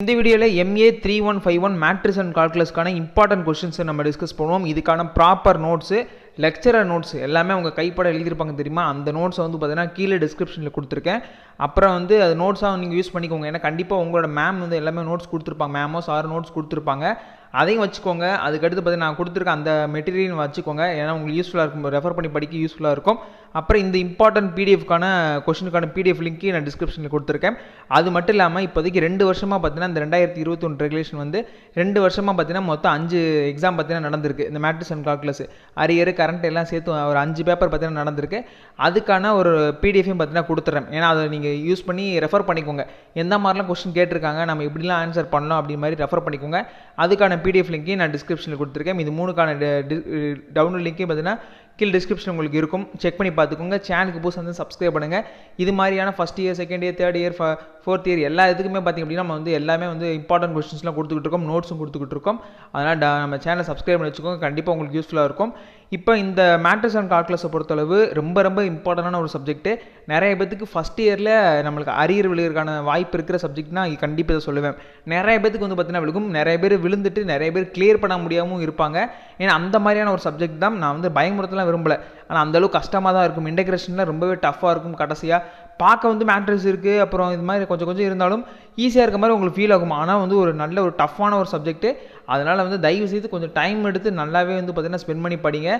இந்த வீடியோல MA 3151 matrix and கால்குலஸ்க்கான இம்பார்ட்டன்ட் क्वेश्चंस நம்ம டிஸ்கஸ் பண்ணுவோம். இதுக்கான ப்ராப்பர் நோட்ஸ், லெக்சரர் நோட்ஸ் எல்லாமே உங்க கைப்பட எழுதிருப்பாங்க தெரியுமா? அந்த நோட்ஸ் வந்து பார்த்தீங்கன்னா கீழே டிஸ்கிரிப்ஷன்ல கொடுத்துருக்கேன். அப்புறம் வந்து அது நோட்ஸாக நீங்கள் யூஸ் பண்ணிக்கோங்க. ஏன்னா கண்டிப்பாக உங்களோட மேம் வந்து எல்லாமே நோட்ஸ் கொடுத்துருப்பாங்க. மேமோ சார் நோட்ஸ் கொடுத்துருப்பாங்க. அதையும் வச்சுக்கோங்க. அதுக்கடுத்து பார்த்தீங்கன்னா நான் கொடுத்துருக்க அந்த மெட்டீரியல் வச்சுக்கோங்க. ஏன்னா உங்களுக்கு யூஸ்ஃபுல்லாக இருக்கும், ரெஃபர் பண்ணி படிக்க யூஸ்ஃபுல்லாக இருக்கும். அப்புறம் இந்த இம்பார்ட்டன்ட் பிடிஎஃப்கான கொஸ்டினுக்கான பிடிஎஃப் லிங்க்கு நான் டிஸ்கிரிப்ஷனில் கொடுத்துருக்கேன். அது மட்டும் இல்லாமல் இப்போதைக்கு 2 வருஷமாக பார்த்தீங்கன்னா இந்த 2021 ரெகுலேஷன் வந்து 2 வருஷமாக பார்த்தீங்கன்னா மொத்தம் 5 எக்ஸாம் பார்த்தீங்கன்னா நடந்திருக்கு. இந்த matrix and calculus arrear current எல்லாம் சேர்த்து ஒரு 5 பேப்பர் பார்த்தீங்கன்னா நடந்திருக்கு. அதுக்கான ஒரு பிடிஎஃபையும் பார்த்தீங்கன்னா கொடுத்துட்றேன். ஏன்னா அதை நீங்கள் யூஸ் பண்ணி ரெஃபர் பண்ணிக்கோங்க. எந்த மாதிரிலாம் கொஸ்டின் கேட்டிருக்காங்க, நம்ம எப்படிலாம் ஆன்சர் பண்ணலாம் அப்படி மாதிரி ரெஃபர் பண்ணிக்கோங்க. அதுக்கான பிடிஎஃப் லிங்க்கையும் நான் டிஸ்கிரிப்ஷனில் கொடுத்துருக்கேன். இது 3க்கான டவுன்லோட் லிங்க்கையும் பார்த்தீங்கன்னா கீழ் டிஸ்கிரிப்ஷன் உங்களுக்கு இருக்கும். செக் பண்ணி பார்த்துக்கோங்க. சேனலுக்கு புதுசாக வந்து சப்ஸ்கிரைப் பண்ணுங்கள். இது மாதிரியான first year, second year, third year, fourth year எல்லா இதுக்குமே பார்த்திங்க அப்படின்னா நம்ம வந்து எல்லாமே வந்து இம்பார்ட்டன்ட் கொஸ்டின்ஸ்லாம் கொடுத்துக்கிட்டு இருக்கோம், நோட்ஸும் கொடுத்துக்கிட்டு இருக்கோம். அதனால் நம்ம சேனலை சப்ஸ்கிரைப் பண்ணி வச்சுக்கோங்க. கண்டிப்பாக உங்களுக்கு யூஸ்ஃபுல்லாக இருக்கும். இப்போ இந்த மேட்ரிக்ஸ் அண்ட் கால்குலஸை பொறுத்தளவு ரொம்ப ரொம்ப இம்பார்ட்டண்டான ஒரு சப்ஜெக்ட்டு. நிறைய பேத்துக்கு ஃபஸ்ட் இயரில் நம்மளுக்கு அரியர் விழுகிறதுக்கான வாய்ப்பு இருக்கிற சப்ஜெக்ட்னா கண்டிப்பாக இதை சொல்லுவேன். நிறைய பேத்துக்கு வந்து பார்த்தீங்கன்னா விழுகும். நிறைய பேர் விழுந்துட்டு நிறைய பேர் கிளியர் பண்ண முடியாமல் இருப்பாங்க. ஏன்னா அந்த மாதிரியான ஒரு சப்ஜெக்ட் தான். நான் வந்து பயமுறுத்தலாம் விரும்பலை, ஆனால் அந்தளவுக்கு கஷ்டமாக தான் இருக்கும். இன்டெகிரேஷனில் ரொம்பவே டஃப்பாக இருக்கும். கடைசியாக பார்க்க வந்து மேட்ரிக்ஸ் இருக்குது, அப்புறம் இது மாதிரி கொஞ்சம் கொஞ்சம் இருந்தாலும் ஈஸியாக இருக்க மாதிரி உங்களுக்கு ஃபீல் ஆகும். ஆனால் வந்து ஒரு நல்ல ஒரு டஃப்பான ஒரு சப்ஜெக்ட்டு. அதனால் வந்து தயவு செய்து கொஞ்சம் டைம் எடுத்து நல்லாவே வந்து பார்த்தீங்கன்னா ஸ்பெண்ட் பண்ணி படிங்க.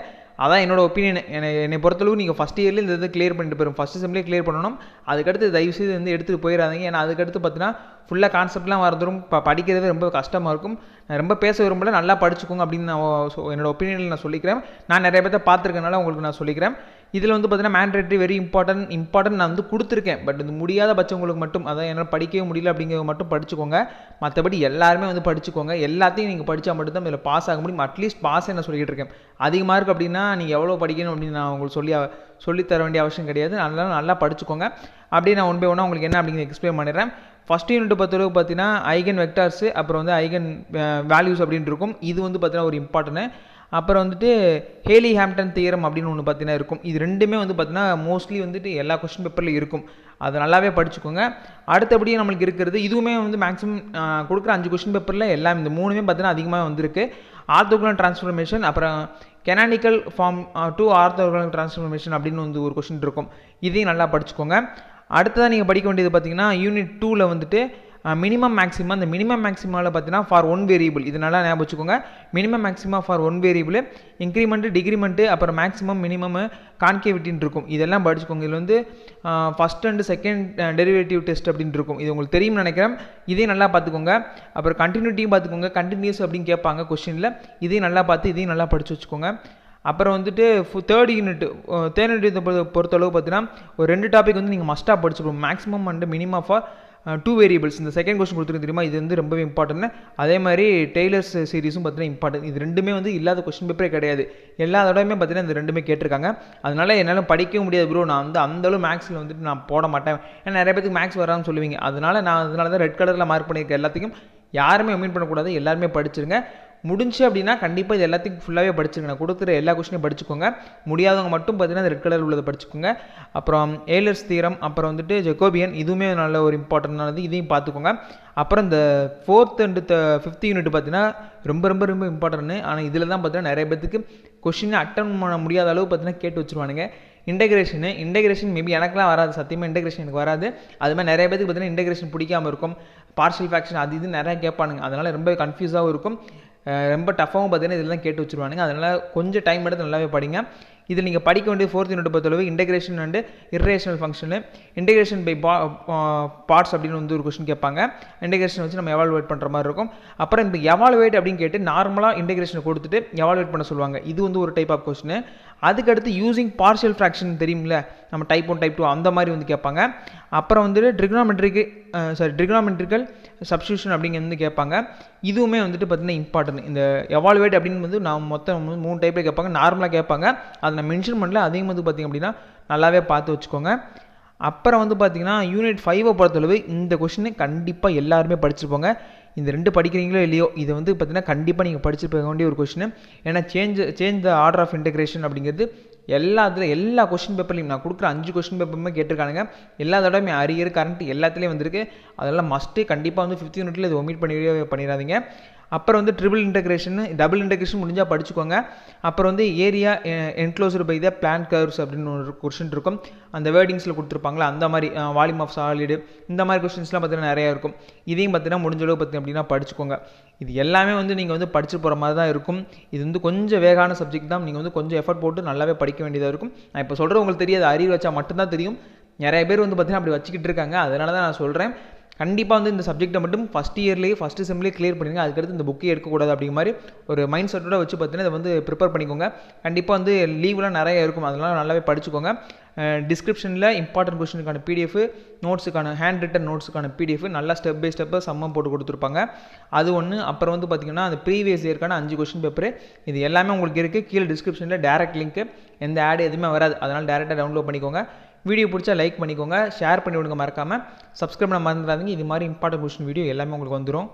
அதான் என்னோட ஒப்பீனியன். என்னை பொறுத்தளவு நீங்கள் ஃபஸ்ட் இயர்லேயே இந்த இது கிளியர் பண்ணிட்டு போயிடும். ஃபஸ்ட் செம்லேயே கிளியர் பண்ணணும். அதுக்கடுத்து தயவு செய்து வந்து எடுத்துகிட்டு போயிடாதீங்க. ஏன்னா அதுக்கடுத்து பார்த்தீங்கன்னா ஃபுல்லாக கான்செப்ட்லாம் வரதும் படிக்கிறதே ரொம்ப கஷ்டமாக இருக்கும். நான் ரொம்ப பேச விரும்பல, நல்லா படிச்சுக்கோங்க அப்படின்னு நான் என்னோட ஒப்பீனியனில் நான் சொல்லிக்கிறேன். நான் நிறைய பேர்த்த பார்த்துருக்கனால உங்களுக்கு நான் சொல்லிக்கிறேன். இதில் வந்து பார்த்தீங்கன்னா மேண்டேட்டரி வெரி இம்பார்ட்டன்ட் நான் வந்து கொடுத்துருக்கேன். பட் இது முடியாத பட்சங்களுக்கு மட்டும், அதான் என்னால் படிக்கவே முடியல அப்படிங்கிறத மட்டும் படிச்சுக்கோங்க. மற்றபடி எல்லாருமே வந்து படிச்சுக்கோங்க. எல்லாத்தையும் நீங்கள் படித்தா மட்டும் தான் இதில் பாஸ் ஆக முடியும். அட்லீஸ்ட் பாஸே நான் சொல்லிக்கிட்டு இருக்கேன். அதிகமாக இருக்குது அப்படின்னா நீங்கள் எவ்வளோ படிக்கணும் அப்படின்னு நான் உங்களுக்கு சொல்லித்தர வேண்டிய அவசியம் கிடையாது. நல்லா படிச்சுக்கோங்க. அப்படியே நான் ஒன் பை ஒன்னாக உங்களுக்கு என்ன அப்படிங்கிறத எக்ஸ்பிளைன் பண்ணிடுறேன். ஃபஸ்ட் யூனிட் பொறுத்தளவு பார்த்தீங்கன்னா ஐகன் வெக்டார்ஸு, அப்புறம் வந்து ஐகன் வேல்யூஸ் அப்படின்ட்டு இருக்கும். இது வந்து பார்த்தீங்கன்னா ஒரு இம்பார்ட்டன்ட். அப்புறம் வந்துட்டு ஹேலி ஹாம்டன் தியரம் அப்படின்னு ஒன்று பார்த்தீங்கன்னா இருக்கும். இது ரெண்டுமே வந்து பார்த்தீங்கன்னா மோஸ்ட்லி வந்துட்டு எல்லா கொஸ்டின் பேப்பர்லையும் இருக்கும். அதை நல்லாவே படிச்சுக்கோங்க. அடுத்தபடியே நம்மளுக்கு இருக்கிறது இதுவுமே வந்து மேக்ஸிமம் கொடுக்குற 5 கொஸ்டின் பேப்பரில் எல்லாம் இந்த 3மே பார்த்தீங்கன்னா அதிகமாக வந்திருக்கு. ஆர்த்தோகனல் டிரான்ஸ்ஃபர்மேஷன், அப்புறம் canonical form to orthogonal transformation அப்படின்னு வந்து ஒரு கொஸ்டின் இருக்கும். இதையும் நல்லா படிச்சுக்கோங்க. அடுத்ததாக நீங்கள் படிக்க வேண்டியது பார்த்தீங்கன்னா யூனிட் 2ல் வந்துட்டு மினிமம் மேக்ஸிமா. இந்த மினிமம் மேக்ஸிமாவில் பார்த்தீங்கன்னா ஃபார் ஒன் வேரியபிள், இது நல்லா ஞாபகம் வச்சுக்கோங்க. Minimum maxima for one variable, increment, decrement, அப்புறம் மேக்ஸிமம், மினிமம், கான்கேவிட்டின்னு இருக்கும். இதெல்லாம் படிச்சுக்கோங்க. இதில் வந்து first and second derivative test அப்படின்னு இருக்கும். இது உங்களுக்கு தெரியும்னு நினைக்கிறேன். இதையும் நல்லா பார்த்துக்கோங்க. அப்புறம் கண்டினியூட்டியும் பார்த்துக்கோங்க. கண்டினியூஸ் அப்படின்னு கேட்பாங்க கொஸ்டினில். இதையும் நல்லா பார்த்து இதையும் நல்லா படித்து வச்சுக்கோங்க. அப்புறம் வந்துட்டு தேர்ட் யூனிட் பொறுத்தளவு பார்த்தீங்கன்னா ஒரு 2 டாபிக் வந்து நீங்கள் மஸ்ட்டாக படிச்சுக்கணும். Maximum and minimum for 2 variables. இந்த செகண்ட் கொஸ்டின் கொடுத்துருக்கு தெரியுமா, இது வந்து ரொம்பவே இம்பார்ட்டன்ட். அதே மாதிரி டெய்லர்ஸ் சீரிஸும் பார்த்தீங்கன்னா இம்பார்ட்டன்ட். இது ரெண்டுமே வந்து இல்லாத கொஸ்டின் பேப்பரே கிடையாது. எல்லா தடவையுமே பார்த்தீங்கன்னா இந்த ரெண்டுமே கேட்டிருக்காங்க. அதனால என்னால் படிக்கவும் முடியாது ப்ரோ, நான் வந்து அந்தளவு மேக்ஸில் வந்துட்டு நான் போட மாட்டேன். ஏன்னா நிறைய பேருக்கு மேக்ஸ் வரான்னு சொல்லுவீங்க. அதனால தான் ரெட் கலரில் மார்க் பண்ணியிருக்கேன். எல்லாத்தையும் யாருமே ஒமிட் பண்ணக்கூடாது, எல்லாருமே படிச்சிருங்க. முடிஞ்சு அப்படின்னா கண்டிப்பாக இது எல்லாத்தையும் ஃபுல்லாகவே படிச்சுருங்க. நான் கொடுக்குற எல்லா கொஸ்டினையும் படிச்சுக்கோங்க. முடியாதவங்க மட்டும் பார்த்தீங்கன்னா ரெட் கலர் உள்ளதை படிச்சுக்கோங்க. அப்புறம் ஏலர்ஸ் தியரம், அப்புறம் வந்துட்டு ஜெகோபியன், இதுவுமே நல்ல ஒரு இம்பார்ட்டன்டானது. இதையும் பார்த்துக்கோங்க. அப்புறம் இந்த 4th and 5th யூனிட் பார்த்தீங்கன்னா ரொம்ப ரொம்ப ரொம்ப இம்பார்ட்டன்ட். ஆனால் இதில் தான் பார்த்தீங்கன்னா நிறைய பேருக்கு கொஸ்டினை அட்டன் பண்ண முடியாத அளவு பார்த்தீங்கன்னா கேட்டு வச்சுருவானுங்க. இன்டெகிரேஷன் மேபி எனக்குலாம் வராது, சத்தியமாக இன்டெகிரேஷன் எனக்கு வராது. அது மாதிரி நிறைய பேருக்கு பார்த்தீங்கன்னா இன்டெகிரேஷன் பிடிக்காமல் இருக்கும். பார்ஷியல் ஃப்ராக்ஷன் அது இது நிறையா கேட்பானுங்க. அதனால் ரொம்ப கன்ஃபியூஸாகவும் இருக்கும். ரொம்ப டஃப்பாகவும் பார்த்தீங்கன்னா இதெல்லாம் கேட்டு வச்சுருவானுங்க. அதனால் கொஞ்சம் டைம் எடுத்து நல்லாவே படிங்க. இதில் நீங்கள் படிக்க வேண்டிய 4th யூனிட் பொறுத்தளவு integration and irrational function, integration by parts அப்படின்னு வந்து ஒரு கொஸ்டின் கேட்பாங்க. இன்டெகிரேஷன் வச்சு நம்ம எவாலுவேட் பண்ணுற மாதிரி இருக்கும். அப்புறம் இந்த எவாலுவேட் அப்படின்னு கேட்டு நார்மலாக இன்டெகிரேஷனை கொடுத்துட்டு எவாலுவேட் பண்ண சொல்லுவாங்க. இது வந்து ஒரு டைப் ஆஃப் கொஸ்டின். அதுக்கடுத்து யூசிங் பார்ஷியல் ஃப்ராக்ஷன் தெரியுமில்ல, நம்ம டைப் 1 டைப் 2 அந்த மாதிரி வந்து கேட்பாங்க. அப்புறம் வந்துட்டு ட்ரிக்னாமெட்ரிக்கல் சப்ஸ்டியூஷன் அப்படிங்க வந்து கேட்பாங்க. இதுவுமே வந்துட்டு பார்த்தீங்கன்னா இம்பார்ட்டன்ட். இந்த எவாலுவேட் அப்படின்னு வந்து நான் மொத்தம் 3 டைப்பில் கேட்பாங்க. நார்மலாக கேட்பாங்க, அதை நான் மென்ஷன் பண்ணல. அதையும் வந்து பார்த்திங்க அப்படின்னா நல்லாவே பார்த்து வச்சுக்கோங்க. அப்புறம் வந்து பார்த்திங்கன்னா யூனிட் 5 பொறுத்தளவு இந்த கொஸ்டின் கண்டிப்பாக எல்லாருமே படிச்சுருப்போங்க. இந்த 2 படிக்கிறீங்களோ இல்லையோ, இதை வந்து பார்த்தீங்கன்னா கண்டிப்பாக நீங்கள் படிச்சு போக வேண்டிய ஒரு கொஸ்டின். ஏன்னா change the order of integration அப்படிங்கிறது எல்லா கொஸ்டின் பேப்பர்லையும் நான் கொடுக்குற 5 கொஸ்டின் பேப்பருமே கேட்டிருக்கானுங்க. எல்லா தடவையுமே அரியர் கரண்ட் எல்லாத்துலேயும் வந்திருக்கு. அதெல்லாம் மஸ்ட்டு கண்டிப்பாக வந்து 5th யூனிட்டில் இது ஒமிட் பண்ணிடாதீங்க. அப்புறம் வந்து ட்ரிபிள் இன்டெகிரேஷன், டபுள் இன்டெகிரேஷன் முடிஞ்சால் படிச்சுக்கோங்க. அப்புறம் வந்து area enclosed by the plane curves அப்படின்னு ஒரு கொஸ்டின் இருக்கும். அந்த வேர்டிங்ஸில் கொடுத்துருப்பாங்களா அந்த மாதிரி வால்யூம் ஆஃப் சாலிடு இந்த மாதிரி கொஸ்டின்ஸ்லாம் பார்த்தீங்கன்னா நிறையா இருக்கும். இதையும் பார்த்தீங்கன்னா முடிஞ்சளவு பார்த்தீங்க அப்படின்னா படிச்சுக்கோங்க. இது எல்லாமே வந்து நீங்கள் வந்து படிச்சு போகிற மாதிரி தான் இருக்கும். இது வந்து கொஞ்சம் வேகான சப்ஜெக்ட் தான். நீங்கள் வந்து கொஞ்சம் எஃபர்ட் போட்டு நல்லாவே படிக்க வேண்டியதாக இருக்கும். நான் இப்போ சொல்கிறது உங்களுக்கு தெரியாது, அறிவு வச்சா மட்டும்தான் தெரியும். நிறைய பேர் வந்து பார்த்தீங்கன்னா அப்படி வச்சுக்கிட்டு இருக்காங்க. அதனால தான் நான் சொல்கிறேன், கண்டிப்பாக வந்து இந்த சப்ஜெக்ட்டை மட்டும் ஃபஸ்ட் இயர்லேயே ஃபஸ்ட்டு செம்லேயே கிளியர் பண்ணிடுங்க. அதுக்கடுத்து இந்த புக்கே எடுக்கக்கூடாது அப்படிங்கிற மாதிரி ஒரு மைண்ட் செட்டோட வச்சு பார்த்தீங்கன்னா இதை வந்து ப்ரிப்பேர் பண்ணிக்கோங்க. கண்டிப்பாக வந்து லீவ்லாம் நிறைய இருக்கும், அதெல்லாம் நல்லாவே படிச்சுக்கோங்க. டிஸ்கிரிப்ஷனில் இம்பார்ட்டன்ட் கொஸ்டினுக்கான பிடிஎஃப், நோட்ஸுக்கான ஹேண்ட் ரிட்டன் நோட்ஸுக்கான பிடிஎஃப் நல்லா ஸ்டெப் பை ஸ்டெப்பாக சம்மம் போட்டு கொடுத்துருப்பாங்க. அது ஒன்று. அப்புறம் வந்து பார்த்திங்கன்னா அந்த ப்ரீவியஸ் இயர்க்கான 5 கொஸ்டின் பேப்பர் இது எல்லாமே உங்களுக்கு இருக்குது. கீழே டிஸ்கிரிப்ஷனில் டேரக்ட் லிங்க், எந்த ஆடு எதுவுமே வராது, அதனால் டேரெக்டாக டவுன்லோட் பண்ணிக்கோங்க. வீடியோ பிடிச்சா லைக் பண்ணிக்கோங்க, ஷேர் பண்ணி விடுங்க, மறக்காமல் சப்ஸ்கிரைப் பண்ண மறந்துடாதீங்க. இது மாதிரி இம்பார்ட்டன்ட் கொஸ்டின் வீடியோ எல்லாமே உங்களுக்கு வந்துடும்.